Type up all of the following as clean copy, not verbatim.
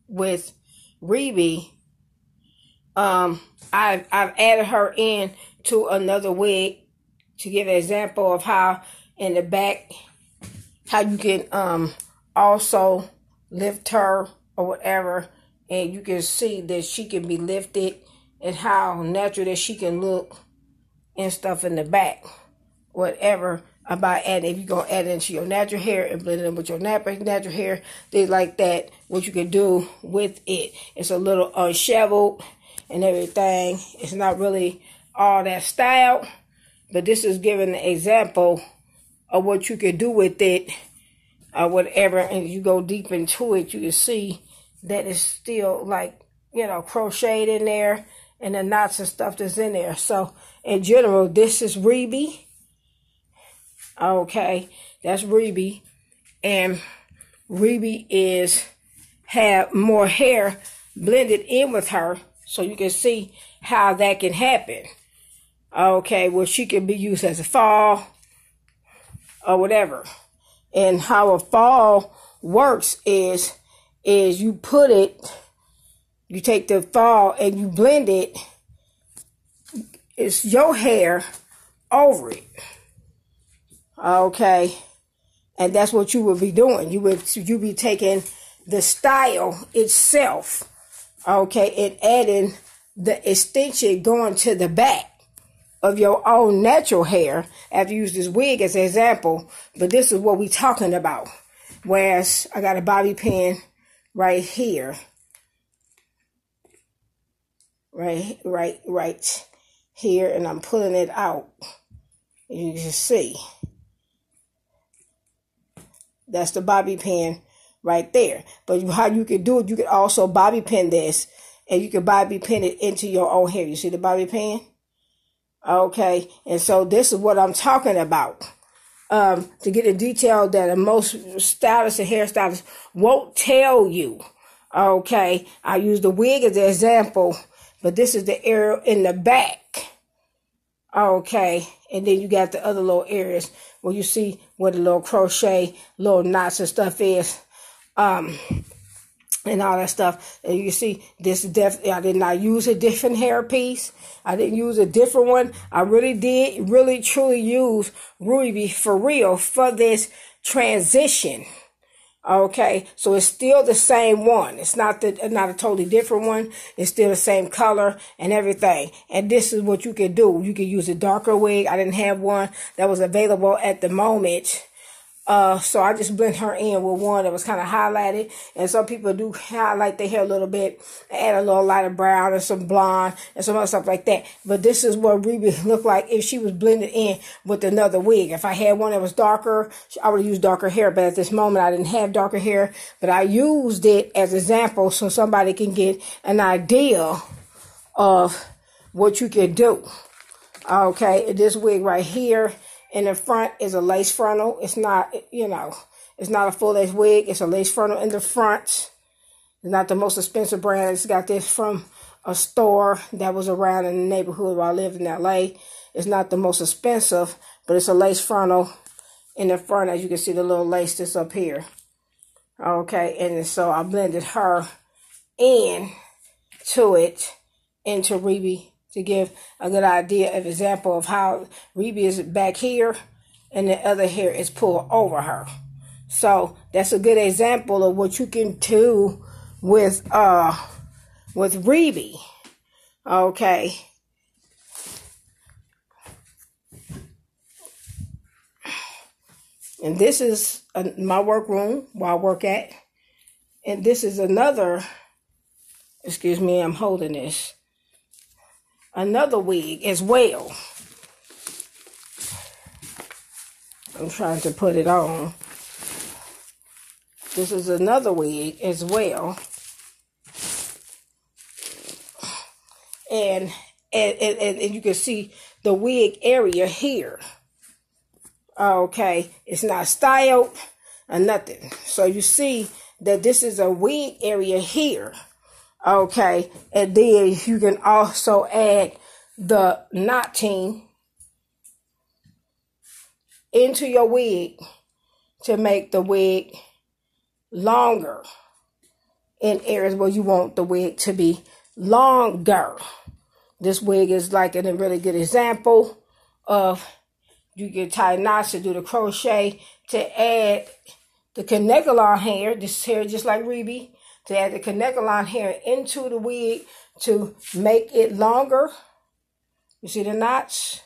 with Reebie, I've added her in to another wig to give an example of how in the back, how you can also lift her or whatever, and you can see that she can be lifted and how natural that she can look and stuff in the back, whatever. About adding, if you're going to add it into your natural hair and blend it in with your natural hair, things like that, what you can do with it. It's a little unshoveled and everything. It's not really all that styled, but this is giving an example of what you can do with it or whatever. And if you go deep into it, you can see that it's still like, crocheted in there and the knots and stuff that's in there. So in general, this is Reebie. Okay, that's Reebie, and Reebie have more hair blended in with her, so you can see how that can happen. Okay, well, she can be used as a fall or whatever. And how a fall works is you take the fall and you blend it. It's your hair over it. Okay, and that's what you would be doing. You be taking the style itself, okay, and adding the extension going to the back of your own natural hair. After you use this wig as an example, but this is what we talking about. Whereas I got a bobby pin right here, right here, and I'm pulling it out. You can see. That's the bobby pin right there. But how you can do it, you can also bobby pin this, and you can bobby pin it into your own hair. You see the bobby pin? Okay. And so this is what I'm talking about. To get in detail that most stylists and hairstylists won't tell you. Okay. I use the wig as an example, but this is the area in the back. Okay, and then you got the other little areas where you see where the little crochet, little knots and stuff is, and all that stuff. And you see this definitely, I did not use a different hair piece. I didn't use a different one. I really truly use Reebie for real for this transition. Okay, so it's still the same one. It's not a totally different one. It's still the same color and everything. And this is what you can do. You can use a darker wig. I didn't have one that was available at the moment. So I just blend her in with one that was kind of highlighted. And some people do highlight their hair a little bit, add a little lighter brown and some blonde and some other stuff like that. But this is what Reebie looked like if she was blended in with another wig. If I had one that was darker, I would use darker hair. But at this moment, I didn't have darker hair. But I used it as an example so somebody can get an idea of what you can do. Okay, this wig right here in the front is a lace frontal. It's not, it's not a full lace wig. It's a lace frontal in the front. It's not the most expensive brand. It's got this from a store that was around in the neighborhood where I lived in LA. It's not the most expensive, but it's a lace frontal in the front. As you can see, the little lace that's up here. Okay, and so I blended her into Reebie, to give a good idea of example of how Reebie is back here and the other hair is pulled over her. So that's a good example of what you can do with Reebie. Okay. And this is my workroom where I work at. And this is another, excuse me, I'm holding this. Another wig as well. I'm trying to put it on. This is another wig as well. And you can see the wig area here. Okay, it's not styled or nothing. So you see that this is a wig area here. Okay, and then you can also add the knotting into your wig to make the wig longer. in areas where you want the wig to be longer. This wig is like a really good example of you can tie knots to do the crochet to add the connector hair. This hair just like Reebie, to add the connector hair into the wig to make it longer. You see the knots?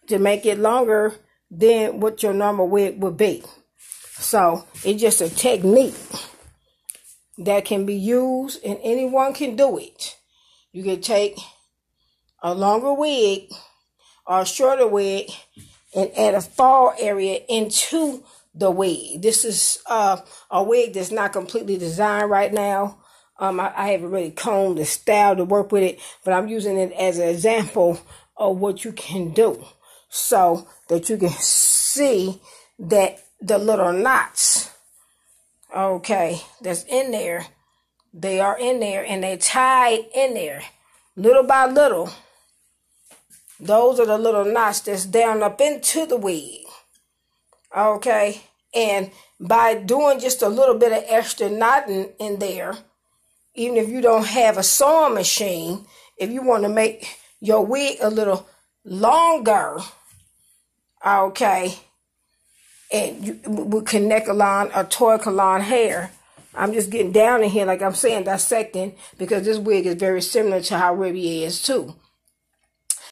To make it longer than what your normal wig would be. So it's just a technique that can be used, and anyone can do it. You can take a longer wig or a shorter wig and add a fall area into the wig. This is a wig that's not completely designed right now. I haven't really combed the style to work with it, but I'm using it as an example of what you can do, so that you can see that the little knots, okay, that's in there, they are in there and they tied in there little by little. Those are the little knots that's down up into the wig, okay? And by doing just a little bit of extra knotting in there, even if you don't have a sewing machine, if you want to make your wig a little longer, okay, and you would connect a line, a toy colon hair. I'm just getting down in here, like I'm saying, dissecting, because this wig is very similar to how Reebie is too.